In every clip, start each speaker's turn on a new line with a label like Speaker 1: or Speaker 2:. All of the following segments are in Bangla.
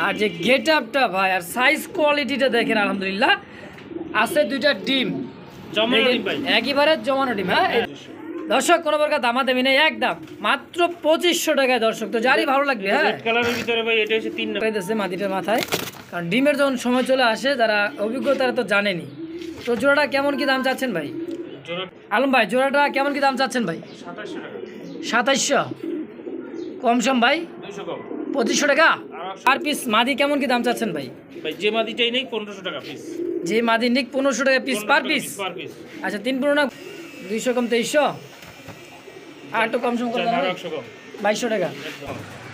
Speaker 1: আর যে গেট আপটা ভাই আর সাইজ কোয়ালিটিটা দেখেন আলহামদুলিল্লাহ। আছে দুইটা ডিম একেবারে জমানো ডিম। হ্যাঁ দর্শক কোনো প্রকার দামাদামি নেই, একদম মাত্র 2500 টাকায় দর্শক। তো যারই ভালো লাগবে। হ্যাঁ
Speaker 2: কালারের ভিতরে ভাই এটা হচ্ছে 3 টাকা
Speaker 1: দিতেছে মাটিটার মাথায়, কারণ ডিমের যখন সময় চলে আসে যারা অভিজ্ঞ তারা তো জানেনি। তো জোড়াটা কেমন কি দাম চাচ্ছেন ভাই? আলম ভাই জোড়াটা কেমন কি দাম চাচ্ছেন ভাই? 2700 কম সম ভাই 2500 টাকা আর পিস। মাদি কেমন কি দাম চাচ্ছেন ভাই?
Speaker 2: ভাই যে মাদিটাই নেই 1500 টাকা পিস।
Speaker 1: যে মাদি নিক 1500 টাকা পিস পার পিস। আচ্ছা 3 15 না 200 কম 2300 আর একটু কম সম করে 2200 টাকা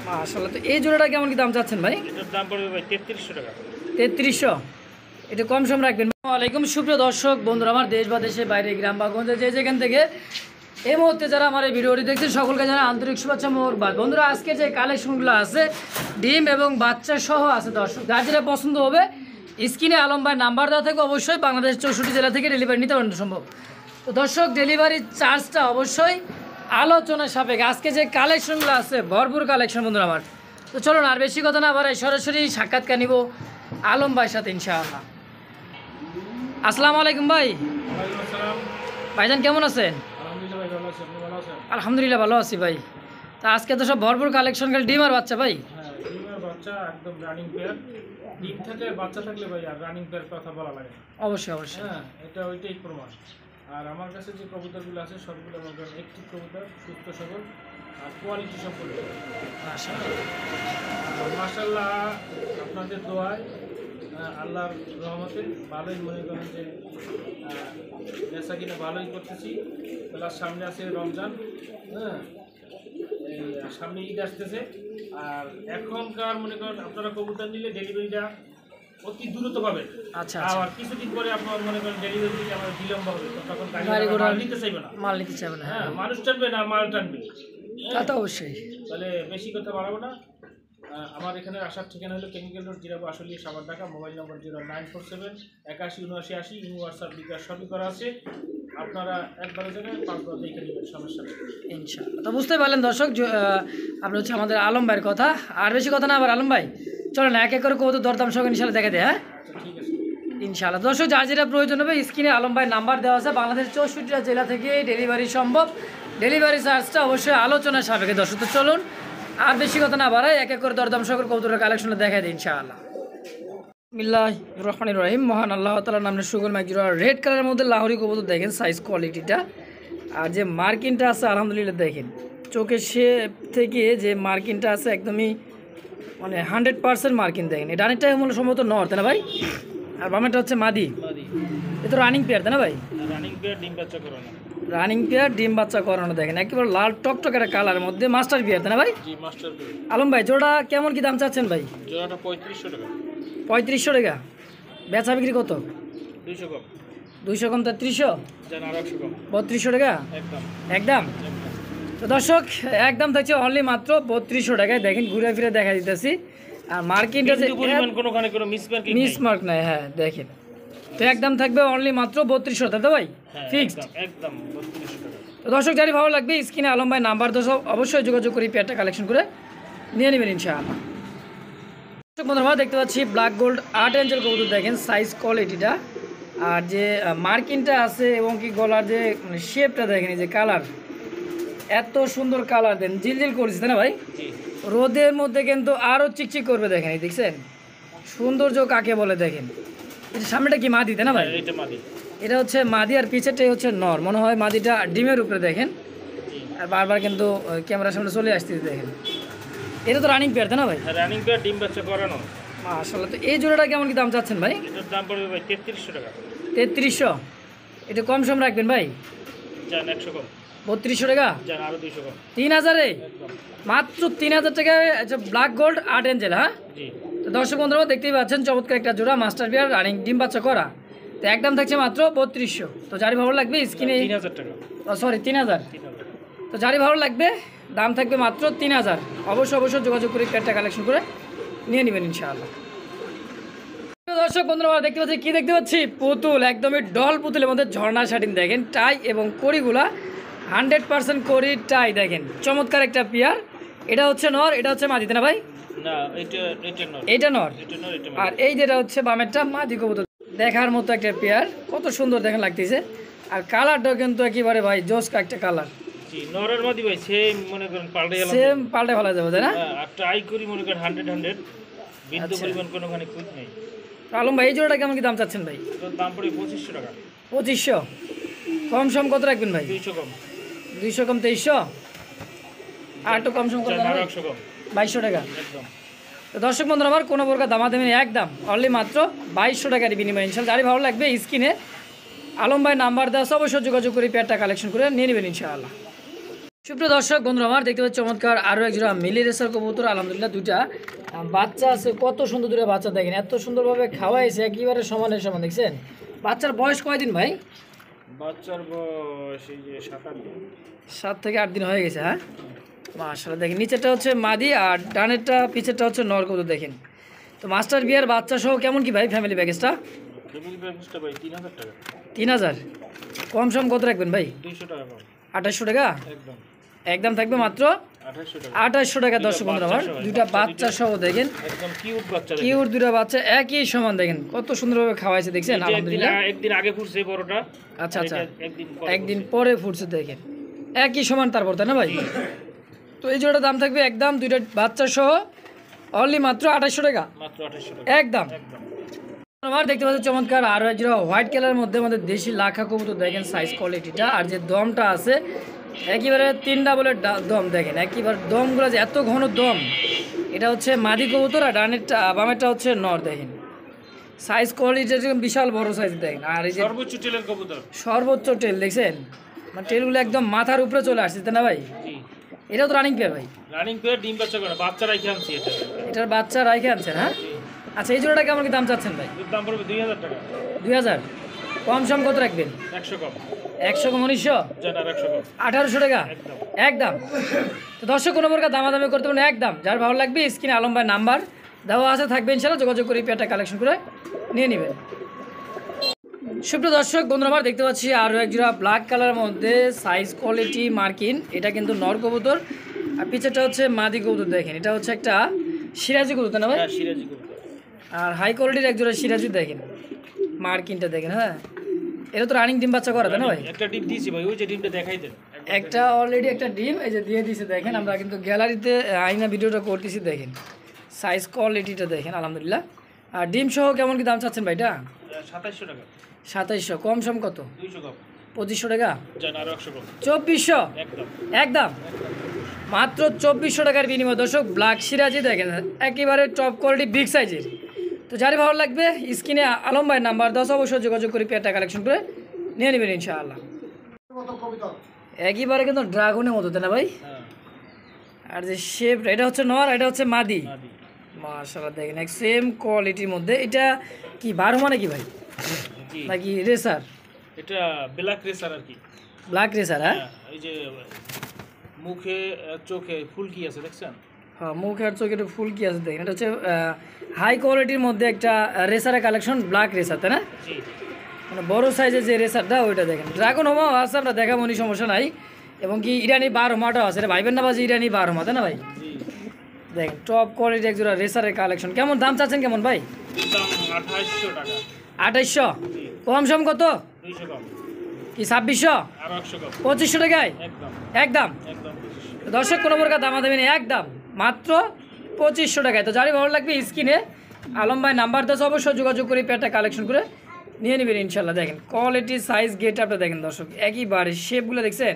Speaker 1: মাশাআল্লাহ। তো এই জোড়াটা কেমন কি দাম চাচ্ছেন ভাই?
Speaker 2: এটার দাম পড়বে ভাই 3300 টাকা।
Speaker 1: 3300 এটা কম সম রাখবেন। আসসালামু আলাইকুম সুপ্রিয় দর্শক বন্ধুরা, আমার দেশ বা দেশের বাইরে গ্রাম বা গঞ্জে যে যেখান থেকে এই মুহূর্তে যারা আমার এই ভিডিওটি দেখছেন সকলকে জানাই আন্তরিক শুভেচ্ছা মোবারকবাদ। বন্ধুরা আজকে যে কালেকশনগুলো আছে ডিম এবং বাচ্চা সহ আছে দর্শক, যার যেটা পছন্দ হবে স্ক্রিনে আলম ভাই নাম্বার দেওয়া থেকে অবশ্যই বাংলাদেশ 64 জেলা থেকে ডেলিভারি নিতে পারেন সম্ভব। তো দর্শক ডেলিভারির চার্জটা অবশ্যই আলোচনার সাপেক্ষে। আজকে যে কালেকশনগুলো আছে ভরপুর কালেকশন বন্ধুরা আমার। তো চলুন আর বেশি কথা না বাড়াই সরাসরি সাক্ষাৎকার নিব আলম ভাইয়ের সাথে ইনশাআল্লাহ। আসসালামু আলাইকুম ভাই। ভাইজান কেমন আছেন? আলহামদুলিল্লাহ ভালো আছি ভাই। তা আজকে তো সব ভরপুর কালেকশন খালি ডিম আর বাচ্চা ভাই।
Speaker 2: হ্যাঁ ডিম আর বাচ্চা একদম রানিং পেয়ার। ডিম থেকে বাচ্চা থাকলে ভাই আর রানিং পেয়ার কথা বলা লাগে না।
Speaker 1: অবশ্যই অবশ্যই।
Speaker 2: হ্যাঁ এটা ওইটাই প্রমাণ। আর আমার কাছে যে কবুতরগুলো আছে সবগুলো আমার একটি কবুতর সুস্থ সবল আর কোয়ালিটি সম্পূর্ণ। মাশাআল্লাহ আপনাদের দোয়ায় আল্লাহর রহমতে ভালোই মনে করেন যে বেচা কিনা ভালোই করতেছি। প্লাস সামনে আছে রমজান, হ্যাঁ এই সামনে ঈদ আসতেছে। আর এখনকার মনে করেন আপনারা কবুতর নিলে ডেলিভারিটা অতি দ্রুত পাবেন।
Speaker 1: আচ্ছা
Speaker 2: আর কিছুদিন পরে আপনার মনে করেন ডেলিভারি দিতে আমার বিলম্ব হবে, তখন মাল নিতে চাইবে না,
Speaker 1: মাল নিতে চাইবে না।
Speaker 2: হ্যাঁ মানুষ টানবে না মাল টানবে।
Speaker 1: তা তো অবশ্যই।
Speaker 2: তাহলে বেশি কথা বাড়াবো না। আমার এখানে আসার ঠিকানা হলো কেমিক্যাল রোড জিরাবো আসলে Savar Dhaka. Mobile number 0947 81 79 80। Imo WhatsApp bKash সবই করা আছে। আপনারা একবারের জায়গায় 5 বার দেখে নেবেন, সমস্যা নেই
Speaker 1: ইনশাআল্লাহ। তো বুঝতে পারলেন দর্শক, আপনি হচ্ছে আমাদের আলম ভাইয়ের কথা। আর বেশি কথা না আবার আলম ভাই চলেন এক এক করে কত দরদাম সঙ্গে ইনশাআল্লাহ দেখা দেয়। হ্যাঁ
Speaker 2: ঠিক আছে
Speaker 1: ইনশাআল্লাহ। দর্শক যার যেটা প্রয়োজন হবে স্ক্রিনে আলম ভাই নাম্বার দেওয়া আছে। বাংলাদেশ 64টা জেলা থেকে ডেলিভারি সম্ভব। ডেলিভারি চার্জটা অবশ্যই আলোচনার সাপেক্ষে দর্শক। তো চলুন আর বেশি কথা না বাড়াই এক এক করে দরদাম সকল কবুতরের কালেকশনে দেখা দিই ইনশাআল্লাহ। বিসমিল্লাহির রহমানির রহিম। মহান আল্লাহ তাআলার নামে শুকর মাইজুরা। রেড কালারের মধ্যে লাহোরি কবুতর দেখেন সাইজ কোয়ালিটিটা আর যে মার্কিনটা আছে আলহামদুলিল্লাহ দেখেন চোখের শেপ থেকে যে মার্কিনটা আছে একদমই মানে 100% মার্কিন দেখেন। এটা অনেকটাই মনে সম্ভবত নর তাই না ভাই? আর বামেরটা হচ্ছে মাদি। এ তো রানিং পেয়ার তাই না ভাই?
Speaker 2: রানিং পেয়ার ডিম বাচ্চা করানো।
Speaker 1: রানিং পেয়ার ডিম বাচ্চা করানো দেখেন একেবারে লাল টকটকের কালারের মধ্যে মাস্টার পেয়ার তাই না ভাই?
Speaker 2: জি মাস্টার পেয়ার।
Speaker 1: আলম ভাই জোড়া কেমন কি দাম চাচ্ছেন ভাই?
Speaker 2: জোড়াটা 3500 টাকা।
Speaker 1: 3500 টাকা বেচা বিক্রি কত?
Speaker 2: 200 কম।
Speaker 1: 200 কম 3300
Speaker 2: জান আর 100 কম।
Speaker 1: 3200 টাকা
Speaker 2: একদম
Speaker 1: একদম। তো দর্শক একদম থাকছে অনলি মাত্র 3200 টাকায়। দেখেন ঘুরে ফিরে দেখা দিতেছি। আর মার্কিনটা যে
Speaker 2: পরিমাণ কোনোখানে কোনো মিসমার্কিং
Speaker 1: মিস মার্ক নাই। হ্যাঁ দেখেন তো একদম থাকবে অনলি মাত্র 3200 তাই তো ভাই? ফিক্সড
Speaker 2: একদম 3200 টাকা।
Speaker 1: তো দর্শক যারই ভালো লাগবে স্ক্রিনে আলম ভাই নাম্বার তো অবশ্যই যোগাযোগ করে পেয়ারটা কালেকশন করে নিয়ে নেবেন ইনশাআল্লাহ। দর্শক বন্ধুরা দেখতে পাচ্ছি ব্ল্যাক গোল্ড 8 এঞ্জেল কবুতর দেখেন সাইজ কোয়ালিটিটা আর যে মার্কিনটা আছে এবং কি গলার যে শেপটা দেখেন এই যে কালার এত সুন্দর কালার দেন জিলজিল করছে তাই না ভাই? রোদের মধ্যে কিন্তু আরও চিকচিক করবে দেখেন এই দেখছেন সৌন্দর্য কাকে বলে দেখেন। এটা সামনেটা কি মাদি তাই না ভাই?
Speaker 2: এটা মাদি।
Speaker 1: এটা হচ্ছে মাদি আর পিছেরটাই হচ্ছে নর। মনে হয় মাদিটা ডিমের উপরে দেখেন আর বারবার কিন্তু ক্যামেরার সামনে চলে আসতেছে দেখেন। এটা তো রানিং পেয়ার তাই না ভাই?
Speaker 2: রানিং পেয়ার ডিম বাচ্চা করানো
Speaker 1: মাশাআল্লাহ। তো এই জোড়াটা কেমন কি দাম চাচ্ছেন ভাই?
Speaker 2: এটার দাম পড়বে ভাই 3300 টাকা।
Speaker 1: 3300 এটা কম সম রাখবেন ভাই?
Speaker 2: জান 100 কম।
Speaker 1: 3200 টাকা
Speaker 2: জান আরো 200 কম।
Speaker 1: 3000-এ
Speaker 2: একদম
Speaker 1: মাত্র 3000 টাকায়। আচ্ছা ব্ল্যাক গোল্ড 8 এঞ্জেল। হ্যাঁ
Speaker 2: জি।
Speaker 1: তো দর্শক বন্ধুরা দেখতেই পাচ্ছেন চমৎকার একটা জোড়া মাস্টার পেয়ার রানিং ডিম বাচ্চা করা। তো একদম থাকছে মাত্র 3200। তো যারই ভালো লাগবে স্ক্রিনে
Speaker 2: 3000 টাকা।
Speaker 1: সরি 3000। তো যারই ভালো লাগবে দাম থাকবে মাত্র 3000। অবশ্যই যোগাযোগ করে পেয়ারটা কালেকশন করে নিয়ে নেবেন ইনশাআল্লাহ। দর্শক বন্ধুরা দেখতে পাচ্ছি কি দেখতে পাচ্ছি পুতুল একদমই ডল পুতুলের মধ্যে ঝর্ণা শাটিন দেখেন টাই এবং কড়িগুলা 100% কড়ি টাই দেখেন চমৎকার একটা পেয়ার। এটা হচ্ছে নর এটা হচ্ছে মাদি না ভাই?
Speaker 2: না এটা নর,
Speaker 1: এইটা নর,
Speaker 2: এটা নর, এটা
Speaker 1: আর এই যেটা হচ্ছে বামেরটা মাদি কবুতর। দেখার মতো একটা পেয়ার, কত সুন্দর দেখেন লাগতেছে। আর কালারটাও কিন্তু একেবারে ভাই জোস একটা কালার।
Speaker 2: জি নরের মাদি ভাই সেম মনে করেন পাল্টে গেলাম,
Speaker 1: সেম পাল্টে ফেলা যাবে তাই না?
Speaker 2: হ্যাঁ আর ট্রাই করি মনে করেন 100 বিন্দু
Speaker 1: আচ্ছা।
Speaker 2: পরিমাণ কোনোখানে খুঁজ নেই।
Speaker 1: আলম ভাই এই জোড়াটা কেমন কি দাম চাচ্ছেন ভাই?
Speaker 2: এটার দাম পড়ে 2500 টাকা।
Speaker 1: 2500, কম সম কত রাখবেন ভাই?
Speaker 2: 200 কম,
Speaker 1: 200 কম 2300, আর একটু কম সম কত?
Speaker 2: 100 কম
Speaker 1: 2200 টাকা।
Speaker 2: একদম।
Speaker 1: তো দর্শক বন্ধুরা আমার কোনো প্রকার দামাদামি নেই, একদম অনলি মাত্র 2200 টাকার বিনিময়ে। ইনশাল্লাহ যারই ভালো লাগবে স্ক্রিনে আলম ভাই নাম্বার দেওয়া আছে, অবশ্যই যোগাযোগ করে পেয়ারটা কালেকশন করে নিয়ে নেবেন ইনশাআল্লাহ। সুপ্রিয় দর্শক বন্ধুরা আমার দেখতে পাচ্ছি চমৎকার আরও এক জোড়া মিলি রেসার কবুতর, আলহামদুলিল্লাহ দুইটা বাচ্চা আছে। কত সুন্দর দুটো বাচ্চা দেখেন, এত সুন্দরভাবে খাওয়াইছে একেবারে সমানে সমান। দেখছেন বাচ্চার বয়স কয়দিন ভাই?
Speaker 2: বাচ্চার বয়স এই যে 7-8 দিন।
Speaker 1: 7 থেকে 8 দিন হয়ে গেছে। হ্যাঁ মাশাআল্লাহ, দেখেন নিচেরটা হচ্ছে মাদি আর ডানেরটা পিছেরটা হচ্ছে নর কবুতর। দেখেন তো মাস্টার বিয়ার বাচ্চা সহ কেমন কি ভাই ফ্যামিলি প্যাকেজটা?
Speaker 2: ফ্যামিলি প্যাকেজটা ভাই 3000 টাকা।
Speaker 1: 3000, কম সম কত রাখবেন ভাই?
Speaker 2: 200 টাকা কম
Speaker 1: 2800 টাকা
Speaker 2: একদম।
Speaker 1: একদম থাকবে মাত্র
Speaker 2: 2800 টাকা
Speaker 1: 2800 টাকা। দর্শক বন্ধুরা আমার দুইটা বাচ্চা সহ দেখেন,
Speaker 2: একদম কিউট বাচ্চা।
Speaker 1: কিউট দুইটা বাচ্চা একই সমান। দেখেন কত সুন্দরভাবে খাওয়াইছে দেখছেন আলহামদুলিল্লাহ।
Speaker 2: একদিন আগে ফুটছে বড়টা।
Speaker 1: আচ্ছা আচ্ছা,
Speaker 2: একদিন
Speaker 1: একদিন পরে ফুটছে দেখেন একই সমান তারপর, তাই না ভাই? তো এই জোড়াটার দাম থাকবে একদম দুইটা বাচ্চা সহ অনলি মাত্র 2800 টাকা
Speaker 2: মাত্র 2800 টাকা
Speaker 1: একদম।
Speaker 2: একদম।
Speaker 1: আমার দেখতে পাচ্ছি চমৎকার আরও এক জোড়া হোয়াইট কালারের মধ্যে আমাদের দেশি লাখা কবুতর। দেখেন সাইজ কোয়ালিটিটা আর যে দমটা আছে একেবারে 3 ডাবলের দম। দেখেন একেবারে দমগুলো যে এত ঘন দম, এটা হচ্ছে মাদি কবুতর আর ডানেরটা বামেরটা হচ্ছে নর। দেখেন সাইজ কোয়ালিটি বিশাল বড় সাইজ দেখেন। আর এই যে
Speaker 2: সর্বোচ্চ টেলের কবুতর,
Speaker 1: সর্বোচ্চ টেল দেখছেন, মানে টেলগুলো একদম মাথার উপরে চলে আসছে তাই না ভাই?
Speaker 2: জি
Speaker 1: এটাও তো রানিং পেয়ার ভাই?
Speaker 2: রানিং পেয়ার, ডিম বাচ্চা করে বাচ্চা রাখি আনছি এটা।
Speaker 1: এটার বাচ্চা রাইখে আনছেন? হ্যাঁ আচ্ছা, এই জোড়াটা কেমন কি দাম চাচ্ছেন ভাই?
Speaker 2: এর দাম পড়বে 2000 টাকা।
Speaker 1: 2000, কম সম কত রাখবেন?
Speaker 2: 100 কম
Speaker 1: 100 কম 1900,
Speaker 2: জানার 100 কম
Speaker 1: 1800 টাকা
Speaker 2: একদম।
Speaker 1: একদম। তো দর্শক কোনো প্রকার দামাদামি করতে পারেন একদম। যার ভালো লাগবে স্ক্রিনে আলম ভাই নাম্বার দেওয়া আছে থাকবে, ইনশাআল্লাহ যোগাযোগ করে পেয়ারটা কালেকশন করে নিয়ে নেবেন। সুপ্রিয় দর্শক বন্ধুরা আমার দেখতে পাচ্ছি আরও এক জোড়া ব্ল্যাক কালারের মধ্যে সাইজ কোয়ালিটি মার্কিন। এটা কিন্তু নর কবুতর আর পিছেরটা হচ্ছে মাদি কবুতর। দেখেন এটা হচ্ছে একটা সিরাজি কবুতর না ভাই?
Speaker 2: হ্যাঁ সিরাজি কবুতর।
Speaker 1: আর হাই কোয়ালিটির এক জোড়া সিরাজি। দেখেন মার্কিনটা দেখেন। হ্যাঁ এটা তো রানিং ডিম বাচ্চা করা তাই না ভাই?
Speaker 2: একটা ডিম দিয়েছি ভাই, ওই যে ডিমটা দেখাই দেন।
Speaker 1: একটা অলরেডি একটা ডিম এই যে দিয়ে দিয়েছে। দেখেন আমরা কিন্তু গ্যালারিতে আইনা ভিডিওটা করতেছি। দেখেন সাইজ কোয়ালিটিটা দেখেন আলহামদুলিল্লাহ। আর ডিম সহ কেমন কি দাম চাচ্ছেন ভাইটা?
Speaker 2: 2700 টাকা
Speaker 1: 2700, কম সম কত?
Speaker 2: 200 কম
Speaker 1: 2500 টাকা
Speaker 2: জানার 100 কম
Speaker 1: 2400
Speaker 2: একদম
Speaker 1: একদম মাত্র 2400 টাকার বিনিময়। দর্শক ব্ল্যাক সিরাজি দেখেন একেবারে টপ কোয়ালিটি বিগ সাইজের। তো যারই ভালো লাগবে স্ক্রিনে আলম ভাই নাম্বার 10 অবশ্যই যোগাযোগ করে পেয়ারটা কালেকশন করে নিয়ে নেবেন ইনশাআল্লাহ। একেবারে কিন্তু ড্রাগনের মতো তাই না ভাই?
Speaker 2: হ্যাঁ
Speaker 1: আর যে শেপ এটা হচ্ছে নর, এটা হচ্ছে মাদি।
Speaker 2: মাদি
Speaker 1: মাশাআল্লাহ দেখেন এক সেম কোয়ালিটির মধ্যে। এটা কি 12 মানে কি ভাই
Speaker 2: জি
Speaker 1: নাকি রেসার?
Speaker 2: এটা ব্ল্যাক রেসার আর কি।
Speaker 1: Black racer. হ্যাঁ
Speaker 2: এই যে মুখে চোখে ফুলকি আছে দেখছেন?
Speaker 1: হ্যাঁ মুখ আর চোখে একটু ফুল কি আছে দেখেন। এটা হচ্ছে হাই কোয়ালিটির মধ্যে একটা রেসারের কালেকশন, ব্ল্যাক রেসার তাই না?
Speaker 2: জি
Speaker 1: মানে বড় সাইজের যে রেসারটা ওইটা দেখেন। ড্রাগন হোমাও আছে, আমরা দেখাবো নি সমস্যা নাই। এবং কি ইরানি 12 মাটাও আছে, এটা ভাইবেন না বাজি ইরানি 12 মা তাই না ভাই?
Speaker 2: জি
Speaker 1: দেখেন টপ কোয়ালিটি একজোড়া রেসারের কালেকশন। কেমন দাম চাচ্ছেন কেমন ভাই?
Speaker 2: এর দাম 2800 টাকা
Speaker 1: 2800,
Speaker 2: জি
Speaker 1: কম সম কত?
Speaker 2: 200 কম
Speaker 1: কি 2600,
Speaker 2: আর 100 কম
Speaker 1: 2500 টাকায়
Speaker 2: একদম
Speaker 1: একদম।
Speaker 2: একদম 2500
Speaker 1: দর্শক কোনো প্রকার দামাদামি নেই একদম মাত্র 2500 টাকায়। তো যারই ভালো লাগবে স্ক্রিনে আলম ভাই নাম্বার 10 অবশ্যই যোগাযোগ করে পেয়ারটা কালেকশন করে নিয়ে নেবেন ইনশাল্লাহ। দেখেন কোয়ালিটি সাইজ গেট আপটা দেখেন দর্শক, একইবারে শেপগুলো দেখছেন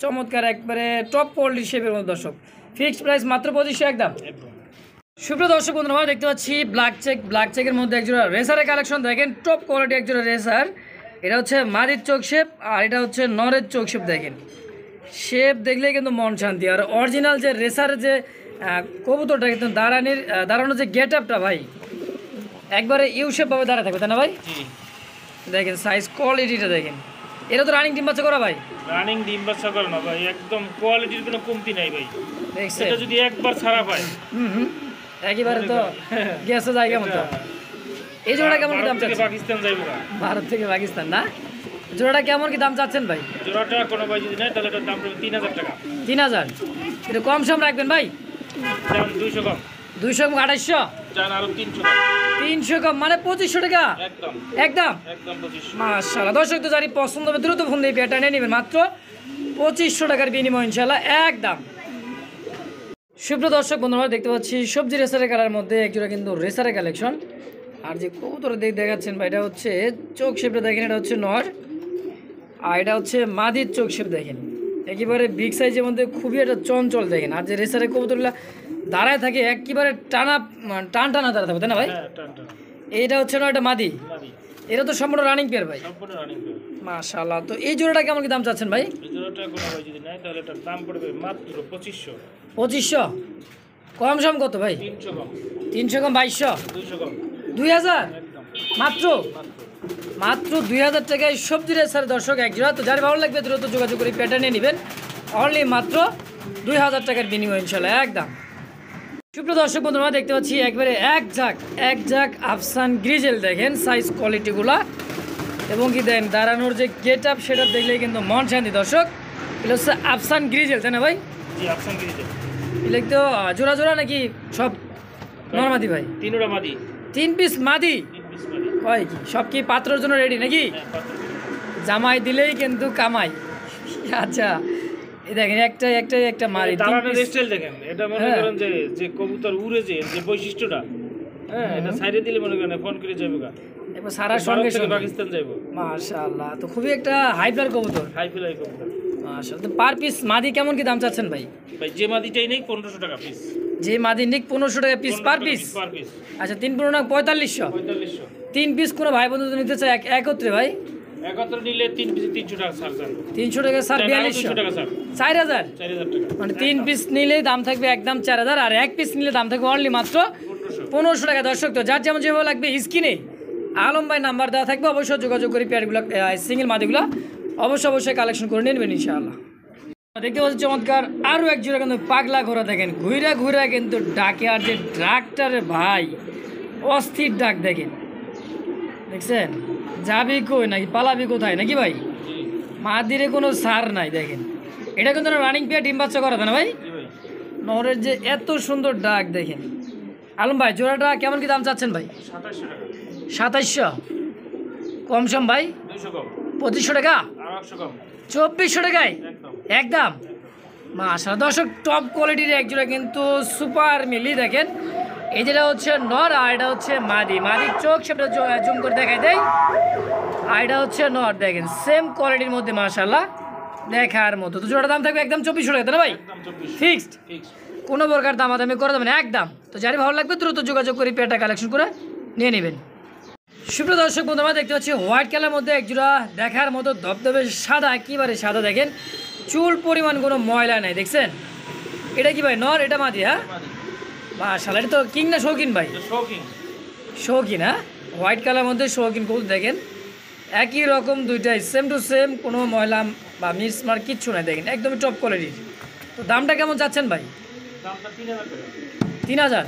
Speaker 1: চমৎকার একবারে টপ কোয়ালিটির শেপের মতো। দর্শক ফিক্সড প্রাইস মাত্র 2500 একদম।
Speaker 2: একদম।
Speaker 1: সুপ্রিয় দর্শক বন্ধুরা আমরা দেখতে পাচ্ছি ব্ল্যাক চেকের মধ্যে একজোড়া রেসারের কালেকশন। দেখেন টপ কোয়ালিটি একজোড়া রেসার। এটা হচ্ছে মাদির চোখ শেপ আর এটা হচ্ছে নরের চোখ শেপ। দেখেন শেপ দেখলেই কিন্তু মন শান্তি। আর অরিজিনাল যে রেসারের যে কবুতরটা কিন্তু দাঁড়ানোর যে গেট আপটা ভাই একবারে ইউ শেপভাবে দাঁড়া থাকবে তাই না ভাই?
Speaker 2: জি
Speaker 1: দেখেন সাইজ কোয়ালিটিটা দেখেন। এটা তো রানিং ডিম বাচ্চা করা ভাই?
Speaker 2: রানিং ডিম বাচ্চা করে না ভাই, একদম কোয়ালিটির কোনো কমতি নাই ভাই।
Speaker 1: দেখছেন
Speaker 2: এটা যদি একবার ছাড়া পায়
Speaker 1: একেবারে তো গেছে জায়গা মতো। এই জোড়াটা কেমন কি দাম
Speaker 2: ভারত থেকে
Speaker 1: চাচ্ছেন?
Speaker 2: পাকিস্তান যাইব না।
Speaker 1: ভারত থেকে পাকিস্তান না? জোড়াটা কেমন কি দাম চাচ্ছেন ভাই?
Speaker 2: জোড়াটা কোনো ভাই যদি নেয় তাহলে এটার দাম পড়বে 3000 টাকা
Speaker 1: 3000, এটা কম সম রাখবেন ভাই?
Speaker 2: দাম 200 কম
Speaker 1: 200 কম 2800,
Speaker 2: জান আরো 300 টাকা
Speaker 1: 300 কম মানে 2500 টাকা
Speaker 2: একদম
Speaker 1: একদম।
Speaker 2: একদম 2500
Speaker 1: মাশাআল্লাহ, দর্শক তো জানি পছন্দ হবে দ্রুত ফোন দিয়ে পেয়ারটা নিয়ে নেবেন মাত্র 2500 টাকার বিনিময় ইনশাআল্লাহ একদম। সুপ্রিয় দর্শক বন্ধুরা দেখতে পাচ্ছি সবজি রেসারের কালার মধ্যে একজোড়া কিন্তু রেসারের কালেকশন। আর যে কবুতর দেখাচ্ছেন ভাই এটা হচ্ছে চোখ শেপটা দেখেন, এটা হচ্ছে নর, আর এটা হচ্ছে মাদির চোখ শেপ দেখেন, একেবারে বিগ সাইজের মধ্যে খুবই একটা চঞ্চল দেখেন। আর যে রেসারের কবুতরগুলো দাঁড়ায় থাকে একেবারে টানা টান টানা দাঁড়া থাকবে তাই না ভাই?
Speaker 2: হ্যাঁ টান টান
Speaker 1: এইটা হচ্ছে না এটা মাদি,
Speaker 2: মাদি
Speaker 1: এটা তো সম্পূর্ণ রানিং পেয়ার ভাই।
Speaker 2: সম্পূর্ণ রানিং পেয়ার।
Speaker 1: মাশাআল্লাহ, তো এই জোড়াটা কেমন কি দাম চাচ্ছেন ভাই?
Speaker 2: এই জোড়াটা কোনো ভাই যদি নেয় তাহলে এটার দাম পড়বে মাত্র 2500
Speaker 1: 2500 কম সম কত ভাই?
Speaker 2: 300 কম
Speaker 1: 300 কম 2200
Speaker 2: 200 কম
Speaker 1: 2000
Speaker 2: একদম
Speaker 1: মাত্র
Speaker 2: মাত্র।
Speaker 1: মাত্র 2000 টাকায় সবজি রেসার দর্শক এক জোড়া। তো যার ভালো লাগবে দ্রুত যোগাযোগ করে পেটা নিয়ে নেবেন অনলি মাত্র 2000 টাকার বিনিময় ইনশাল্লাহ একদম। সুপ্রিয় দর্শক বন্ধুরা দেখতে পাচ্ছি একবারে এক ঝাঁক আফসান গ্রিজেল দেখেন সাইজ কোয়ালিটিগুলা এবং কি দেন দাঁড়ানোর যে গেট আপ সেটা দেখলেই কিন্তু মন শান্তি দর্শক। এগুলো হচ্ছে আফসান গ্রিজেল তাই না ভাই?
Speaker 2: জি আফসান গিরিতে
Speaker 1: এগুলো তো জোড়া জোড়া নাকি সব নরমাদি ভাই?
Speaker 2: তিনটা মাদি
Speaker 1: 3 পিস মাদি
Speaker 2: 3 পিস মাদি।
Speaker 1: হয় কি সব কি পাত্রের জন্য রেডি নাকি?
Speaker 2: হ্যাঁ পাত্র।
Speaker 1: জামাই দিলেই কিন্তু কামাই। আচ্ছা এই দেখেন একটাই একটা মারি
Speaker 2: দাঁড়ানোর স্টাইল দেখেন, এটা মনে
Speaker 1: হ্যাঁ।
Speaker 2: করেন যে কবুতর উড়ে যে বৈশিষ্ট্যটা, হ্যাঁ এটা সাইডে দিলে মনে করেন ফোন করে যাবে গা
Speaker 1: এবার সারার সঙ্গে
Speaker 2: ভারত থেকে
Speaker 1: সঙ্গে
Speaker 2: পাকিস্তান যাইবো।
Speaker 1: মাশাআল্লাহ, তো খুবই একটা হাইপার কবুতর
Speaker 2: হাই ফ্লাই কবুতর
Speaker 1: মাশাআল্লাহ। তো পার পিস মাদি কেমন কি দাম চাচ্ছেন ভাই?
Speaker 2: ভাই যে মাদিটাই নেই 1500 টাকা পিস।
Speaker 1: যে মাদি নিক 1500 টাকা piece per piece.
Speaker 2: Per piece
Speaker 1: আচ্ছা 3 15 না 4500
Speaker 2: 4500।
Speaker 1: 3 পিস কোনো ভাই বন্ধু নিতে চায় একত্রে ভাই
Speaker 2: একত্র নিলে 3 পিস 300 টাকা ছাড় জান।
Speaker 1: 300 টাকা স্যার
Speaker 2: 200 টাকা
Speaker 1: 4200
Speaker 2: ছাড়
Speaker 1: 4000
Speaker 2: 4000 টাকা।
Speaker 1: মানে 3 পিস নিলে দাম থাকবে একদম 4000 আর এক পিস নিলে দাম থাকবে অনলি মাত্র
Speaker 2: 1500।
Speaker 1: 1500 টাকা। দর্শক তো যার যেমন যেভাবে লাগবে স্ক্রিনে আলম ভাই নাম্বার দেওয়া থাকবে, অবশ্যই যোগাযোগ করে পেয়ারগুলো সিঙ্গেল মাদিগুলো অবশ্যই কালেকশন করে নিয়ে নেবেন ইনশাআল্লাহ। দেখতে পাচ্ছি চমৎকার আরও এক জোড়া কিন্তু পাগলা ঘোরা দেখেন, ঘুরা কিন্তু ডাকে। আর যে ডাকটারে ভাই অস্থির ডাক দেখেন, দেখছেন যাবি কই নাকি পালাবি কোথায় নাকি ভাই?
Speaker 2: জি
Speaker 1: মাদিরে কোনো সার নাই দেখেন। এটা কিন্তু রানিং পেয়ার ডিম বাচ্চা করা না ভাই?
Speaker 2: জি ভাই
Speaker 1: নহরের যে এত সুন্দর ডাক দেখেন। আলম ভাই জোড়াটা কেমন কি দাম চাচ্ছেন ভাই?
Speaker 2: 2700 টাকা
Speaker 1: 2700 কম সম ভাই
Speaker 2: 200 কম
Speaker 1: 2500 টাকা
Speaker 2: 800 কম
Speaker 1: 2400 টাকায়
Speaker 2: একদম
Speaker 1: একদম। মাশাআল্লাহ দর্শক টপ কোয়ালিটির একজোড়া কিন্তু সুপার মিলি দেখেন। এই যেটা হচ্ছে নর আর এটা হচ্ছে মাদির চোখ সেটা জুম করে দেখাই দেয়। আর এটা হচ্ছে নর দেখেন সেম কোয়ালিটির মধ্যে মাশাআল্লাহ দেখার মতো। তো জোড়ার দাম থাকবে একদম 2400 টাকা তাই না ভাই?
Speaker 2: একদম 2400
Speaker 1: ফিক্সড,
Speaker 2: ফিক্স।
Speaker 1: কোনো প্রকার দামাদামি করে দেবেন একদম। তো যারই ভালো লাগবে দ্রুত যোগাযোগ করে পেয়ারটা কালেকশন করে নিয়ে নেবেন। সুপ্রিয় দর্শক বন্ধুরা দেখতে পাচ্ছি হোয়াইট কালার মধ্যে একজোড়া দেখার মতো ধবধবে সাদা, একেবারে সাদা দেখেন, চুল পরিমাণ কোনো ময়লা নেই দেখছেন। এটা কি ভাই নর এটা মাদি? হ্যাঁ মাশাআল্লাহ, এটা তো কিং না শৌখিন ভাই?
Speaker 2: এটা শৌখিন
Speaker 1: শৌখিন হ্যাঁ, হোয়াইট কালার মধ্যে শৌখিন কবুতর দেখেন, একই রকম দুইটাই সেম টু সেম, কোনো ময়লা বা মিসমার কিচ্ছু নাই দেখেন, একদমই টপ কোয়ালিটির। তো দামটা কেমন চাচ্ছেন ভাই?
Speaker 2: দামটা 3000 টাকা
Speaker 1: 3000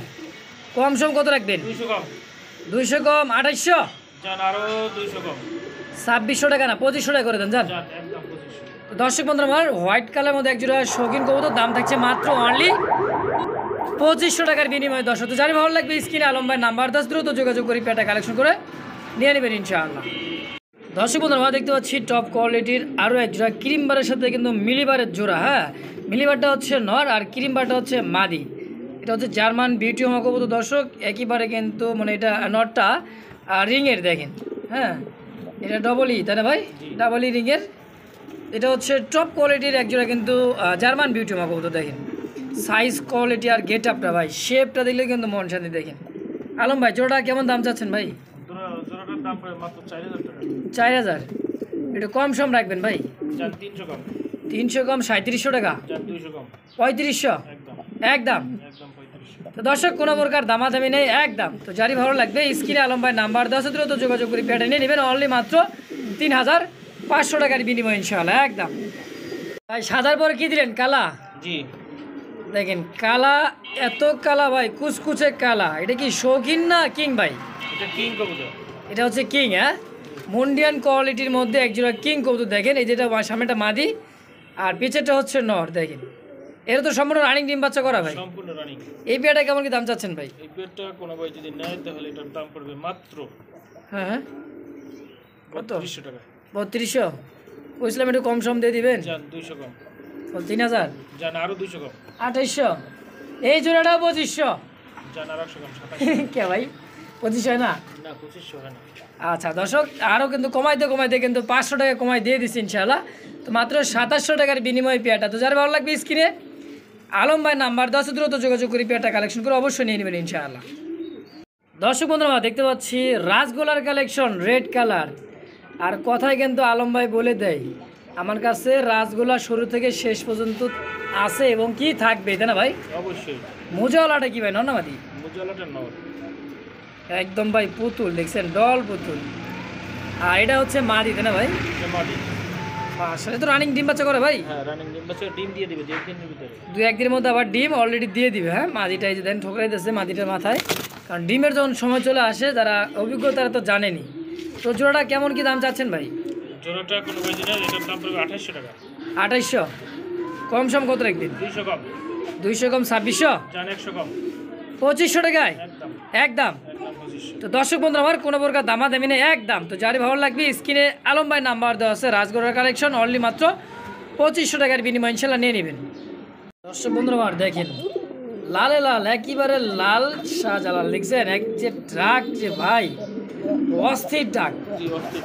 Speaker 1: কম সম কত রাখবেন?
Speaker 2: 200 কম
Speaker 1: 200 কম 2800
Speaker 2: জান আরো 200 কম
Speaker 1: 2600 টাকা না 2500 টাকা করে দেন যান।
Speaker 2: জান একদম 2500।
Speaker 1: তো দর্শক বন্ধুরা আমার হোয়াইট কালার মধ্যে একজোড়া শৌখিন কবুতর দাম থাকছে মাত্র অনলি 2500 টাকার বিনিময়ে। দর্শক তো জানি ভালো লাগবে স্ক্রিনে আলম ভাই নাম্বার 10 দ্রুত যোগাযোগ করে পেটা কালেকশন করে নিয়ে নেবেন ইনশাআল্লাহ। দর্শক বন্ধুরা আমরা দেখতে পাচ্ছি টপ কোয়ালিটির আরও এক জোড়া ক্রিমবারের সাথে কিন্তু মিলিবারের জোড়া। হ্যাঁ মিলিবারটা হচ্ছে নর আর ক্রিমবারটা হচ্ছে মাদি। এটা হচ্ছে জার্মান বিউটি হোমা কবুতর দর্শক, একইবারে কিন্তু মানে এটা নটটা রিংয়ের দেখেন। হ্যাঁ এটা ডবল ই তাই না ভাই? ডাবল ই রিংয়ের। এটা হচ্ছে টপ কোয়ালিটির একজোড়া কিন্তু জার্মান বিউটি হোমা কবুতর দেখেন, সাইজ কোয়ালিটি আর গেট আপটা ভাই শেপটা দেখলে কিন্তু মন শান্তি দেখেন। আলম ভাই জোড়াটা কেমন দাম চাচ্ছেন ভাই?
Speaker 2: জোড়াটার দাম পড়ে মাত্র 4000 টাকা
Speaker 1: 4000 একটু কম সম রাখবেন ভাই?
Speaker 2: জান 300 কম
Speaker 1: 300 কম 3700 টাকা
Speaker 2: জান 200 কম
Speaker 1: 3500
Speaker 2: একদম
Speaker 1: একদম।
Speaker 2: একদম 3500।
Speaker 1: তো দর্শক কোনো প্রকার দামাদামি নেই একদম। তো যারই ভালো লাগবে স্ক্রিনে আলম ভাই নাম্বার 10 দ্রুত যোগাযোগ করে পেটে নিয়ে নেবেন অনলি মাত্র 3500 টাকার বিনিময় ইনশাআল্লাহ একদম। ভাই সাদার পরে কি দিলেন? কালা
Speaker 2: জি
Speaker 1: দেখেন, কালা এত কালা ভাই কুচকুচে কালা। এটা কি শৌখিন না কিং ভাই?
Speaker 2: এটা কিং কবুতর
Speaker 1: এটা হচ্ছে কিং। হ্যাঁ মুন্ডিয়ান কোয়ালিটির মধ্যে একজোড়া কিং কবুতর দেখেন। এই যেটা সামনেটা মাদি আর পিছেরটা হচ্ছে নর দেখেন, এর তো সম্পূর্ণ রানিং ডিম বাচ্চা করা ভাই।
Speaker 2: সম্পূর্ণ রানিং।
Speaker 1: এই পেয়ারটা কেমন কি দাম চাচ্ছেন ভাই?
Speaker 2: এই পেয়ারটা কোনো ভাই যদি নেয় তাহলে এটার দাম পড়বে মাত্র
Speaker 1: হ্যাঁ হ্যাঁ কত?
Speaker 2: 3200 টাকা।
Speaker 1: 3200 বুঝলাম, একটু কম সম দিয়ে দিবেন।
Speaker 2: জান 200 কম।
Speaker 1: 3000
Speaker 2: জান আরো 200 কম।
Speaker 1: 2800। এই জোড়াটাও 2500।
Speaker 2: জান আর 100 কম 2700।
Speaker 1: কে ভাই 2500 হয় না?
Speaker 2: না 2500 হয় না।
Speaker 1: আচ্ছা দর্শক, আরও কিন্তু কমাইতে কিন্তু 500 টাকা কমাই দিয়ে দিচ্ছি ইনশাআল্লাহ। তো মাত্র 2700 টাকার বিনিময়ে পেয়ারটা। তো যার ভালো লাগবে স্ক্রিনে আলম ভাই নাম্বার 10 দ্রুত যোগাযোগ করে পেয়ারটা কালেকশন করে অবশ্যই নিয়ে নেবেন ইনশাআল্লাহ। দর্শক বন্ধুরা দেখতে পাচ্ছি রাজগোলার কালেকশন রেড কালার। আর কথায় কিন্তু আলম ভাই বলে দেয় আমার কাছে রাজগোলা শুরু থেকে শেষ পর্যন্ত আছে এবং কি থাকবে, তাই না ভাই?
Speaker 2: অবশ্যই।
Speaker 1: মোজাওয়ালাটা কি ভাই নন্নামাদি?
Speaker 2: মুজালাটা নাও।
Speaker 1: একদম ভাই পুতুল, দেখছেন ডল পুতুল। আর এটা হচ্ছে মাদি, তাই না ভাই?
Speaker 2: এটা মাদি।
Speaker 1: আসলে তো রানিং ডিম বাচ্চা করে ভাই।
Speaker 2: হ্যাঁ রানিং ডিম বাচ্চা ডিম দিয়ে দিবে 2 দিনের ভিতরে।
Speaker 1: 2-1 দিনের মধ্যে আবার ডিম অলরেডি দিয়ে দিবে। হ্যাঁ মাদিটা এই যে দেন ঠোকরাই দিচ্ছে মাদিটার মাথায়, কারণ ডিমের যখন সময় চলে আসে যারা অভিজ্ঞ তারা তো জানেনি। তো জোড়াটা কেমন কি দাম চাচ্ছেন ভাই?
Speaker 2: জোড়াটা কোনো ভাই যদি নেয় এটার দাম পড়বে 2800 টাকা।
Speaker 1: 2800 কম সম কত রাখবেন?
Speaker 2: 200 কম।
Speaker 1: 200 কম 2600।
Speaker 2: জান 100 কম।
Speaker 1: 2500 টাকায়
Speaker 2: একদম
Speaker 1: একদম।
Speaker 2: 2500।
Speaker 1: তো দর্শক বন্ধু আমার কোনো প্রকার দামাদামি নেই, একদম। তো যারই ভালো লাগবে স্ক্রিনে আলম ভাই নাম্বার দেওয়া আছে, রাজগড়ার কালেকশন অনলি মাত্র 2500 টাকার বিনিময় ইনশাল্লাহ নিয়ে নেবেন। দর্শক বন্ধু আমার দেখেন লালে লাল, একেবারে লাল শাহজালাল, দেখছেন এক যে ডাক যে ভাই অস্থির ডাক।
Speaker 2: জি অস্থির।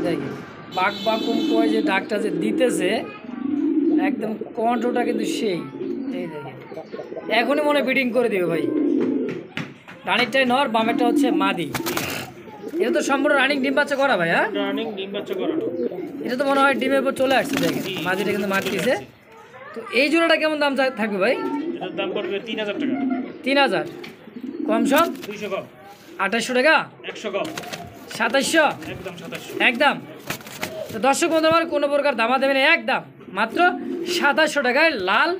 Speaker 1: দেখেন বাক বাকুম কয় যে ডাকটা যে দিতেছে একদম কণ্ঠটা কিন্তু সেই। এই দেখেন এখনই মনে ফিটিং করে দিবে ভাই। রানিরটাই নর, বামেরটা হচ্ছে মাদি। এটা তো সম্পূর্ণ রানিং ডিম বাচ্চা করা ভাই। হ্যাঁ
Speaker 2: রানিং ডিম বাচ্চা করানো।
Speaker 1: এটা তো মনে হয় ডিমের উপর চলে আসছে, দেখেন মাদিটা কিন্তু মারতেছে। তো এই জোড়াটা কেমন দাম থাকবে ভাই?
Speaker 2: এটার দাম পড়বে 3000 টাকা।
Speaker 1: 3000 কম সব
Speaker 2: 200 কম।
Speaker 1: 2800 টাকা।
Speaker 2: 100 কম।
Speaker 1: 2700
Speaker 2: একদম 2700।
Speaker 1: একদম। তো দর্শক বন্ধু আমার কোনো প্রকার দামা দেবেন একদম মাত্র 2700 টাকায় লাল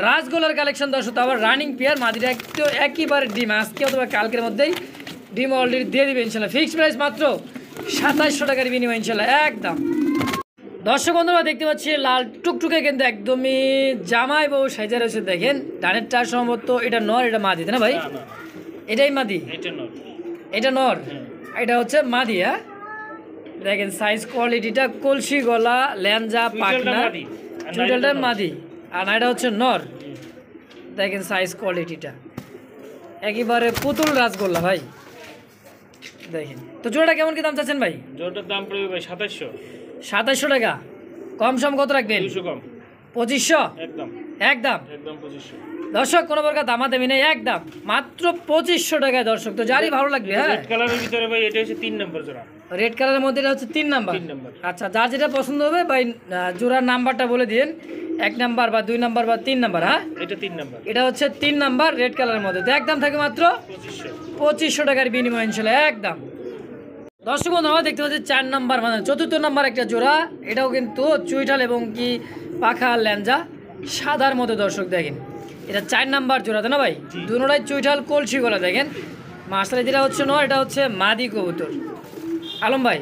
Speaker 1: রাজগোলার কালেকশন। দর্শক তো আবার রানিং পেয়ার, মাদিটা একটু একেবারে ডিম আজকে অথবা কালকের মধ্যেই ডিম অলরেডি দিয়ে দিবে ইনশাল্লাহ। ফিক্সড প্রাইস মাত্র 2700 টাকার বিনিময় ইনশাল্লাহ একদম। দর্শক বন্ধুরা দেখতে পাচ্ছি লাল টুকটুকে কিন্তু একদমই জামাই বউ সাইজা রয়েছে। দেখেন ডানেরটা সম্ভবত এটা নর, এটা মাদি, তাই না ভাই?
Speaker 2: না না
Speaker 1: এটাই মাদি,
Speaker 2: এটা নর।
Speaker 1: এটা নর,
Speaker 2: হ্যাঁ।
Speaker 1: এটা হচ্ছে মাদি। হ্যাঁ দেখেন সাইজ কোয়ালিটিটা কলসি গলা ল্যাঞ্জা পাকনা
Speaker 2: মাদি।
Speaker 1: চুইটালটা মাদি আর এটা হচ্ছে নর। দেখেন সাইজ কোয়ালিটিটা একেবারে পুতুল রাজগোল্লা ভাই। দেখেন তো জোড়াটা কেমন কি দাম চাচ্ছেন ভাই?
Speaker 2: জোড়াটার দাম পড়বে ভাই 2700।
Speaker 1: 2700 টাকা কম সম কত রাখবেন?
Speaker 2: 200 কম।
Speaker 1: 2500
Speaker 2: একদম
Speaker 1: একদম।
Speaker 2: একদম 2500।
Speaker 1: দর্শক কোনো প্রকার দামাদামি নেই একদম মাত্র 2500 টাকায়। দর্শক তো যারই ভালো লাগবে। হ্যাঁ
Speaker 2: রেড কালারের ভিতরে ভাই এটা হচ্ছে 3 নম্বর জোড়া।
Speaker 1: রেড কালারের মধ্যে এটা হচ্ছে 3 নাম্বার।
Speaker 2: 3 নম্বর।
Speaker 1: আচ্ছা যার যেটা পছন্দ হবে ভাই জোড়ার নাম্বারটা বলে দিন, 1 নাম্বার বা 2 নাম্বার বা 3 নাম্বার। হ্যাঁ
Speaker 2: এটা 3 নম্বর।
Speaker 1: এটা হচ্ছে 3 নাম্বার রেড কালারের মধ্যে। তো একদম থাকে মাত্র 2500 টাকার বিনিময় ইনশাল্লাহ একদম। দর্শক বন্ধু আমরা দেখতে পাচ্ছি 4 নাম্বার মানে 4র্থ নাম্বার একটা জোড়া। এটাও কিন্তু চুইঠাল এবং কি পাখা ল্যাঞ্জা সাদার মধ্যে। দর্শক দেখেন এটা 4 নাম্বার জোড়া, তাই না ভাই? দুটোটাই চুইঠাল কলসি গলা। দেখেন মাছটা যেটা হচ্ছে নর, এটা হচ্ছে মাদি কবুতর। আলম ভাই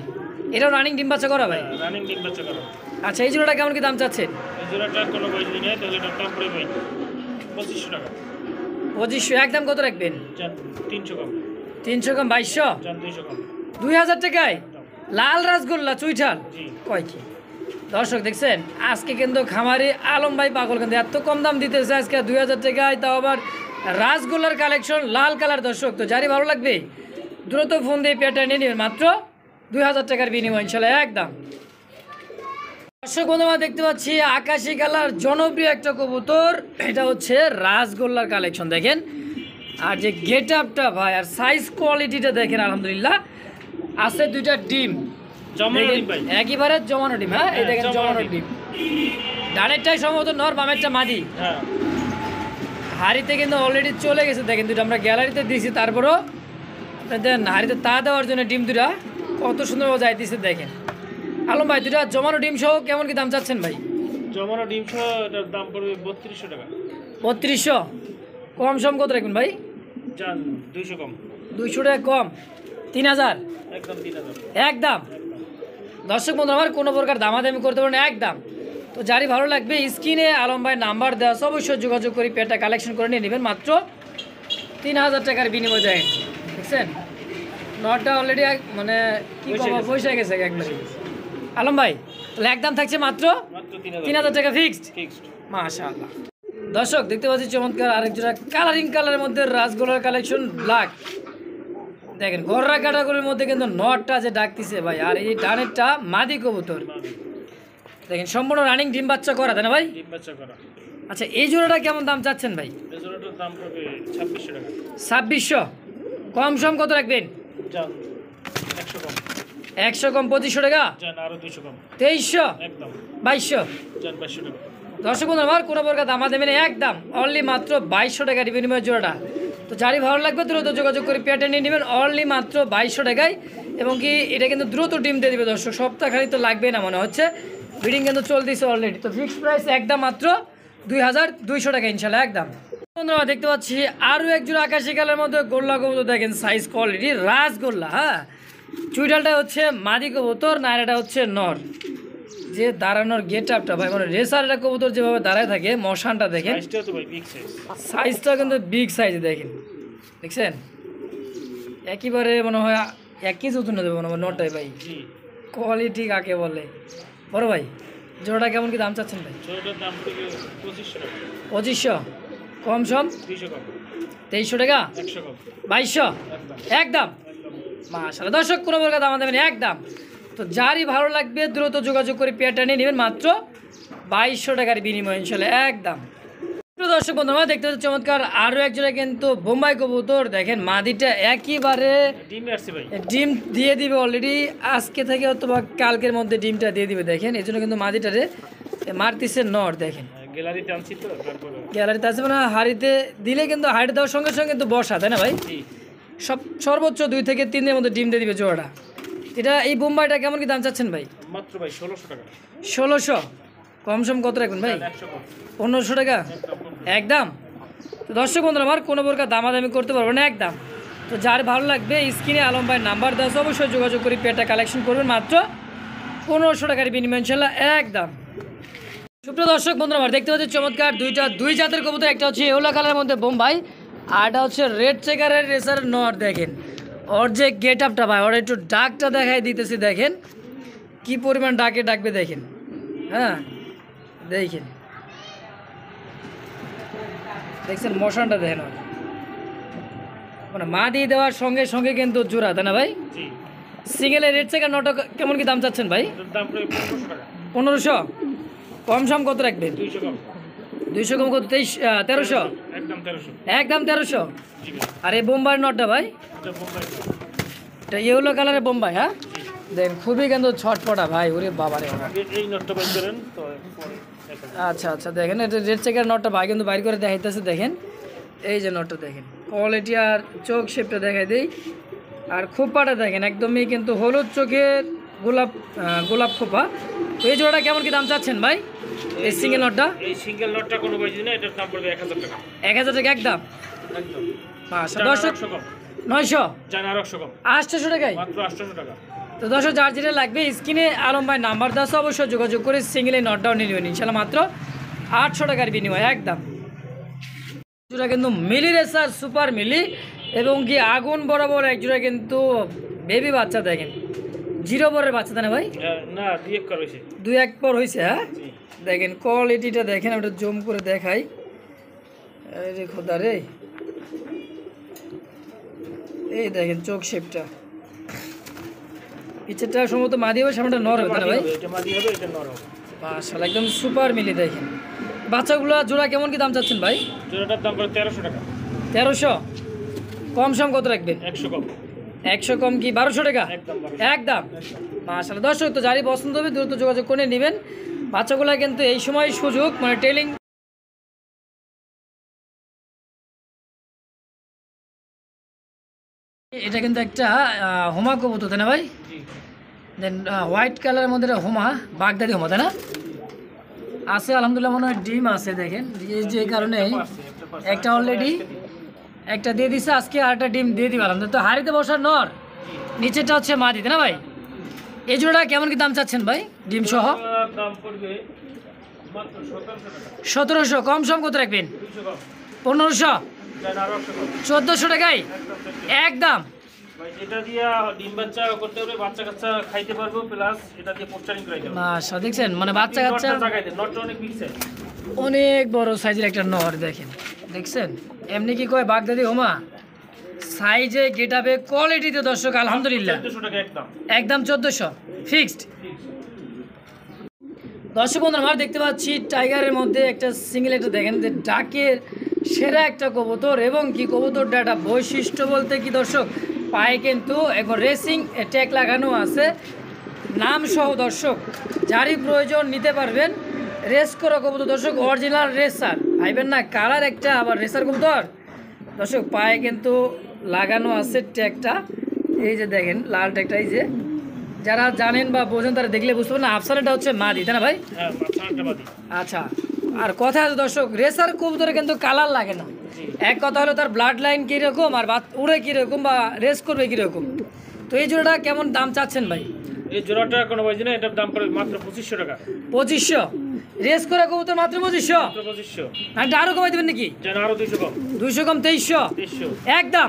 Speaker 1: এটাও রানিং ডিম বাচ্চা করা ভাই?
Speaker 2: রানিং ডিম বাচ্চা করা।
Speaker 1: আচ্ছা এই জোড়াটা কেমন কি দাম চাচ্ছেন?
Speaker 2: এই জোড়াটা কোনো ভাই যদি নেয় তাহলে এটার দাম পড়বে ভাই 2500 টাকা।
Speaker 1: 2500 একদম কত রাখবেন?
Speaker 2: জান 300 কম।
Speaker 1: 300 কম 2200।
Speaker 2: জান 200 কম।
Speaker 1: 2000 টাকায় লাল রাসগোল্লা চুইঠাল
Speaker 2: জি।
Speaker 1: কয় কি? দর্শক দেখছেন আজকে কিন্তু খামারি আলম ভাই পাগল, কিন্তু এত কম দাম দিতেছে আজকে 2000 টাকায়, তাও আবার রাসগোল্লার কালেকশন লাল কালার। দর্শক তো যারই ভালো লাগবে দ্রুত ফোন দিয়ে পেয়ারটা নিয়ে নেবেন মাত্র 2000 টাকার বিনিময় ইনশাল্লাহ একদম। দর্শক বন্ধুরা দেখতে পাচ্ছি আকাশি কালার জনপ্রিয় একটা কবুতর, এটা হচ্ছে রাসগোল্লার কালেকশন। দেখেন আর যে গেট আপটা ভাই আর সাইজ কোয়ালিটিটা দেখেন আলহামদুলিল্লাহ। আছে 2টা ডিম
Speaker 2: জমানো ডিম ভাই।
Speaker 1: একেবারে জমানো ডিম। হ্যাঁ এই দেখেন জমানো ডিম। ডানেরটাই সম্ভবত নর, বামেরটা মাদি।
Speaker 2: হ্যাঁ
Speaker 1: হাড়িতে কিন্তু অলরেডি চলে গেছে। দেখেন দুটো আমরা গ্যালারিতে দিয়েছি, তারপরও দেন হাড়িতে তা দেওয়ার জন্য ডিম দুটা কত সুন্দরভাবে যাইতেছে। দেখেন আলম ভাই দুটা জমানো ডিম সহ কেমন কি দাম চাচ্ছেন ভাই?
Speaker 2: জমানো ডিম সহ এটার দাম পড়বে 3200 টাকা।
Speaker 1: 3200 কম সম কত রাখবেন ভাই?
Speaker 2: জান 200 কম।
Speaker 1: 200 টাকা কম 3000
Speaker 2: একদম 3000।
Speaker 1: একদম। দর্শক বন্ধু আমার কোনো প্রকার দামাদামি করতে পারেন একদম তো যারই ভালো লাগবে স্ক্রিনে আলম ভাই নাম্বার দেওয়া আছে, অবশ্যই যোগাযোগ করে পেয়ারটা কালেকশন করে নিয়ে নেবেন মাত্র 3000 টাকার বিনিময় দেয়। দেখছেন নটটা অলরেডি মানে কি কম পয়সা গেছে একবারে। আলম ভাই তাহলে একদম থাকছে মাত্র 3000 টাকা ফিক্সড। মাশাআল্লাহ দর্শক দেখতে পাচ্ছি চমৎকার আরেক জোড়া কালারিং কালারের মধ্যে রাজগোলার কালেকশন ব্ল্যাক। দেখেন গররা কাটাগুলির মধ্যে কিন্তু নটটা যে ডাকতেছে ভাই, আর এই ডানেরটা মাদি কবুতর। দেখেন সম্পূর্ণ রানিং ডিম বাচ্চা করা তাই না ভাই?
Speaker 2: ডিম বাচ্চা করা।
Speaker 1: আচ্ছা এই জোড়াটা কেমন দাম চাচ্ছেন ভাই?
Speaker 2: এই জোড়াটার দাম পড়বে 2600 টাকা।
Speaker 1: 2600 কম সম কত রাখবেন?
Speaker 2: জান 100 কম।
Speaker 1: 100 কম 2500 টাকা।
Speaker 2: জান আরো 200 কম।
Speaker 1: 2300
Speaker 2: একদম
Speaker 1: 2200।
Speaker 2: জান 2200 টাকা।
Speaker 1: দর্শক বন্ধু আমার কোনো প্রকার দামা দেবেন একদম অনলি মাত্র 2200 টাকার বিনিময় জোড়াটা। তো যারই ভালো লাগবে দ্রুত যোগাযোগ করে পেয়ারটা নিয়ে নেবেন অনলি মাত্র 2200 টাকায়। এবং কি এটা কিন্তু দ্রুত ডিম দিয়ে দিবে দর্শক, সপ্তাহখানি তো লাগবে না মনে হচ্ছে, ব্রিডিং কিন্তু চলতেছে অলরেডি। তো ফিক্সড প্রাইস একদম মাত্র 2200 টাকা ইনশাল্লাহ একদম। বন্ধুরা দেখতে পাচ্ছি আরও এক জোড়া আকাশি কালারের মধ্যে গোল্লা কবুতর। দেখেন সাইজ কোয়ালিটি রাসগোল্লা। হ্যাঁ চুইডালটা হচ্ছে মাদি কবুতর, নায়রাটা হচ্ছে নর। যে দাঁড়ানোর গেট আপটা ভাই মানে রেসারটা কবুতর যেভাবে দাঁড়ায় থাকে মশানটা দেখেন,
Speaker 2: সাইজটা তো ভাই বিগ সাইজ।
Speaker 1: সাইজটা কিন্তু বিগ সাইজ দেখেন, দেখছেন একেবারে মনে হয় 1 কেজি ওজন দেবে মনে হয় নটাই ভাই।
Speaker 2: জি
Speaker 1: কোয়ালিটি কাকে বলে বড় ভাই? জোড়াটা কেমন কি দাম চাচ্ছেন ভাই?
Speaker 2: জোড়াটার দাম পড়বে 2500 টাকা।
Speaker 1: 2500 কম সম
Speaker 2: 200 কম।
Speaker 1: 2300 টাকা।
Speaker 2: 100 কম।
Speaker 1: 2200
Speaker 2: একদম
Speaker 1: একদম। মাশাআল্লাহ দর্শক কোনো প্রকার দাম দেবেন একদম। তো যারই ভালো লাগবে দ্রুত যোগাযোগ করে পেয়ারটা নিয়ে নেবেন মাত্র 2200 টাকার বিনিময় ইনশাল্লাহ একদম। দর্শক বন্ধুরা দেখতে পাচ্ছি চমৎকার আরও এক জোড়া কিন্তু বোম্বাই কবুতর। দেখেন মাদিটা একেবারে
Speaker 2: ডিমে আসছে ভাই।
Speaker 1: ডিম দিয়ে দিবে অলরেডি, আজকে থেকে অথবা কালকের মধ্যে ডিমটা দিয়ে দিবে। দেখেন এই জন্য কিন্তু মাদিটারে মারতিছে নর। দেখেন
Speaker 2: গ্যালারিতে আনছি তো তারপরে
Speaker 1: গ্যালারিতে আছে মানে হাড়িতে দিলে কিন্তু হাড়ি দেওয়ার সঙ্গে সঙ্গে কিন্তু বসা তাই না ভাই?
Speaker 2: জি
Speaker 1: সর্বোচ্চ 2 থেকে 3 দিনের মধ্যে ডিম দিয়ে দিবে জোড়াটা। এটা এই বোম্বাইটা কেমন কি দাম চাচ্ছেন ভাই?
Speaker 2: মাত্র ভাই 1600 টাকা।
Speaker 1: 1600 কম সম কত রাখবেন ভাই?
Speaker 2: 100 কম।
Speaker 1: 1500 টাকা একদম। তো দর্শক বন্ধুরা আমার কোনো প্রকার দামাদামি করতে পারবো না একদম। তো যার ভালো লাগবে স্ক্রিনে আলম ভাই নাম্বার দেওয়া আছে, অবশ্যই যোগাযোগ করে পেয়ারটা কালেকশন করবেন মাত্র 1500 টাকার বিনিময় ইনশাল্লাহ একদম। সুপ্রিয় দর্শক বন্ধুরা আমার দেখতে পাচ্ছি চমৎকার দুই জাতের কবুতর, একটা হচ্ছে ইয়েলো কালারের মধ্যে বোম্বাই আর একটা হচ্ছে রেড চেকারের রেসার নর। দেখেন ওর যে গেট আপটা ভাই, ওর একটু ডাকটা দেখাই দিতেছি, দেখেন কি পরিমাণ ডাকে ডাকবে দেখেন। হ্যাঁ দেখেন দেখছেন মশানটা দেখেন ওর। মানে মা দিয়ে দেওয়ার সঙ্গে সঙ্গে কিন্তু জোড়া তাই না ভাই?
Speaker 2: জি
Speaker 1: সিঙ্গেলের রেড চেকার নটা কেমন কি দাম চাচ্ছেন ভাই?
Speaker 2: এটার দাম পড়বে 1500 টাকা।
Speaker 1: 1500 কম সম কত রাখবেন?
Speaker 2: 200 কম।
Speaker 1: 200 কম কত? 1300
Speaker 2: একদম 1300।
Speaker 1: একদম 1300।
Speaker 2: জি ভাই
Speaker 1: আর এই বোম্বাই নটটা ভাই
Speaker 2: এটা বোম্বাই।
Speaker 1: এটা ইয়েলো কালারের বোম্বাই। হ্যাঁ দেখেন খুবই কিন্তু ছটপটা ভাই, ওরে বাবা রে বাবা।
Speaker 2: এই নটটা বাইর করেন তো পরে দেখেন।
Speaker 1: আচ্ছা আচ্ছা দেখেন এটা রেড চেকার নটটা ভাই কিন্তু বাইর করে দেখাইতেছে। দেখেন এই যে নটটা দেখেন কোয়ালিটি আর চোখ শেপটা দেখাই দেই। আর খোপাটা দেখেন একদমই কিন্তু হলুদ চোখের গোলাপ খোপা। তো এই জোড়াটা কেমন কি দাম চাচ্ছেন ভাই এই সিঙ্গেল নটটা?
Speaker 2: এই সিঙ্গেল নটটা কোনো বাইজি না, এটার দাম পড়বে 1000 টাকা।
Speaker 1: 1000 টাকা একদম।
Speaker 2: একদম
Speaker 1: আচ্ছা
Speaker 2: জান
Speaker 1: দর্শক
Speaker 2: 800 কম।
Speaker 1: 900
Speaker 2: জান আর 800 কম।
Speaker 1: 800 টাকায়।
Speaker 2: মাত্র 800 টাকা।
Speaker 1: তো দর্শক যার যেটা লাগবে স্ক্রিনে আলম ভাই নাম্বার দেওয়া আছে, অবশ্যই যোগাযোগ করে সিঙ্গেল এই নটটাও নিয়ে নেবেন ইনশাল্লাহ মাত্র 800 টাকার বিনিময় একদম। জোড়া কিন্তু মিলি রেসার সুপার মিলি এবং কি আগুন বরাবর এক জোড়া কিন্তু বেবি বাচ্চা। দেখেন 0 পরের বাচ্চা তাই না ভাই?
Speaker 2: না 2 কর হইছে।
Speaker 1: 2-1 পর হয়েছে। হ্যাঁ
Speaker 2: জি
Speaker 1: দেখেন কোয়ালিটিটা দেখেন, ওটা জুম করে দেখাই। এই রে খোদা রে, এই দেখেন চোখ শেপটা, পিছেরটা সম্ভবত মাদি হবে, সামনেটা নর হবে না ভাই?
Speaker 2: এটা মাদি হবে, এটা নর হবে।
Speaker 1: মাশাআল্লাহ একদম সুপার মিলি। দেখেন বাচ্চাগুলো জোড়া কেমন কি দাম চাচ্ছেন ভাই?
Speaker 2: জোড়াটার দাম পড়বে 1300 টাকা।
Speaker 1: 1300 কম সম কত রাখবেন?
Speaker 2: 100 কম।
Speaker 1: 100 কম কি 1200 টাকা
Speaker 2: একদম 1200।
Speaker 1: একদম। মাশাআল্লাহ দর্শক তো যারই পছন্দ হবে দ্রুত যোগাযোগ করে নেবেন। বাচ্চাগুলো কিন্তু এই সময় সুযোগ মানে টেলিং এটা কিন্তু একটা হোমা কবুতর তাই না ভাই?
Speaker 2: জি
Speaker 1: দেন হোয়াইট কালারের মধ্যে এটা হোমা, বাগদাদি হোমা তাই না? আছে আলহামদুলিল্লাহ মনে হয় ডিম আছে। দেখেন এই যে কারণে একটা অলরেডি একটা দিয়ে দিছে, আজকে আর একটা ডিম দিয়ে দিবে আলহামদুলিল্লাহ। তো হাড়িতে বসার নর, নিচেরটা হচ্ছে মাদি তাই না ভাই? এই জোড়াটা কেমন কি দাম চাচ্ছেন ভাই ডিম সহ?
Speaker 2: দাম পড়বে মাত্র 1700 টাকা।
Speaker 1: 1700, কম সম কত রাখবেন?
Speaker 2: 200 কম।
Speaker 1: 1500,
Speaker 2: দেন আরো 100 কম।
Speaker 1: 1400 টাকায়
Speaker 2: একদম set।
Speaker 1: একদম।
Speaker 2: ভাই এটা দিয়া ডিম বাচ্চা করতে হবে, বাচ্চা কাচ্চা খাইতে পারবো, প্লাস এটা দিয়ে পোস্টারিং করাইতে হবে।
Speaker 1: মাশা, দেখছেন মানে বাচ্চা কাচ্চা
Speaker 2: নটটা জাগাইতে, নটটা অনেক বিগ সাইজ।
Speaker 1: অনেক বড় সাইজের একটা নর দেখেন, দেখছেন এমনি কি কয় বাগদাদি হোমা সাইজে, গেটাবে, কোয়ালিটিতে দর্শক আলহামদুলিল্লাহ
Speaker 2: 1400 টাকা একদম।
Speaker 1: একদম 1400 ফিক্সড। দর্শক বন্ধুরা আমরা দেখতে পাচ্ছি টাইগারের মধ্যে একটা সিঙ্গেল, একটা দেখেন যে ডাকের সেরা একটা কবুতর, এবং কি কবুতরটা একটা বৈশিষ্ট্য বলতে কি দর্শক, পায়ে কিন্তু একবার রেসিং ট্যাগ লাগানো আছে নাম সহ। দর্শক যারই প্রয়োজন নিতে পারবেন, রেস করা কবুতর দর্শক, অরিজিনাল রেসার ভাইবেন না, কালার একটা আবার রেসার কবুতর দর্শক, পায়ে কিন্তু লাগানো আছে ট্যাগটা, এই যে দেখেন লাল ট্যাগটা, এই যে যারা জানেন বা বোঝেন তারা দেখলে বুঝতে পারেন না। আফসানাটা হচ্ছে মাদি, তাই না ভাই?
Speaker 2: হ্যাঁ, বাচ্চাটা বাদি।
Speaker 1: আচ্ছা, আর কথা আছে দর্শক, রেসার কবুতরে কিন্তু কালার লাগে না। এক কথা হলো তার ব্লাড লাইন কীরকম আর উড়ে কীরকম বা রেস করবে কীরকম। তো এই জোড়াটা কেমন দাম চাচ্ছেন ভাই?
Speaker 2: এই জোড়াটা কোনো বাজি না, এটার দাম পড়বে মাত্র 2500 টাকা।
Speaker 1: 2500, রেস করা কবুতর মাত্র 2500,
Speaker 2: মাত্র 2500।
Speaker 1: এটা আরও কমাই দেবেন নাকি?
Speaker 2: যেন আরো 200 কম।
Speaker 1: 200 কম 2300,
Speaker 2: 2300।
Speaker 1: একদম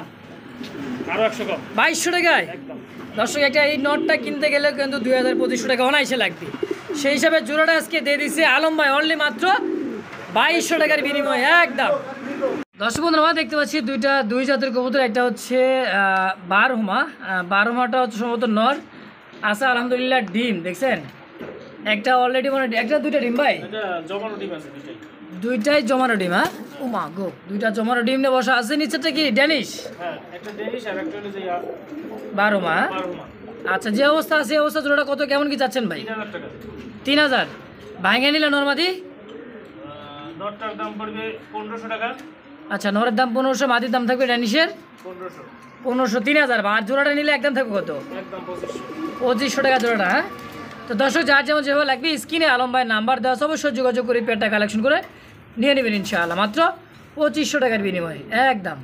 Speaker 2: আরো 100 কম।
Speaker 1: 2200 টাকায়।
Speaker 2: একদম।
Speaker 1: দর্শক একটা এই নটটা কিনতে গেলে কিন্তু 2000-2500 টাকা অনায়াসে লাগবে, সেই হিসাবে জোড়াটা আজকে দিয়ে দিচ্ছে আলম ভাই অনলি মাত্র 2200 টাকার বিনিময়ে একদম। দর্শক বন্ধুরা আমরা দেখতে পাচ্ছি দুই জাতের কবুতর, একটা হচ্ছে বারহুমা, বারহুমাটা হচ্ছে সম্ভবত নর আছে আলহামদুলিল্লাহ, ডিম দেখছেন একটা অলরেডি, মানে একটা দুইটা ডিম ভাই,
Speaker 2: এটা জমানো ডিম আছে দুইটাই।
Speaker 1: দুইটাই জমানো ডিম। হ্যাঁ, উমা গো, দুইটা জমানো ডিম নিয়ে বসা আছে। নিচেরটা কি ড্যানিশ?
Speaker 2: হ্যাঁ, একটা ডেনিশ আর একটা হলো যে
Speaker 1: বারহুমা।
Speaker 2: বারহুমা।
Speaker 1: আচ্ছা, যে অবস্থা আছে এই অবস্থা জোড়াটা কত কেমন কি চাচ্ছেন ভাই?
Speaker 2: 3000 টাকা।
Speaker 1: 3000 ভাঙে নিলে নর্মাদি?
Speaker 2: নটটার দাম পড়বে 1500 টাকা।
Speaker 1: আচ্ছা, নরের দাম 1500, মাদির দাম থাকবে ড্যানিশের
Speaker 2: 1500।
Speaker 1: 1500, 3000। আর জোড়াটা নিলে একদম থাকবে কত?
Speaker 2: একদম 2500।
Speaker 1: 2500 টাকা জোড়াটা। হ্যাঁ, তো দর্শক যার যেমন যেভাবে লাগবে স্ক্রিনে আলম ভাইয়ের নাম্বার দেওয়া আছে, অবশ্যই যোগাযোগ করে পেয়ারটা কালেকশন করে নিয়ে নেবেন ইনশাআল্লাহ, মাত্র 2500 টাকার বিনিময়ে একদম।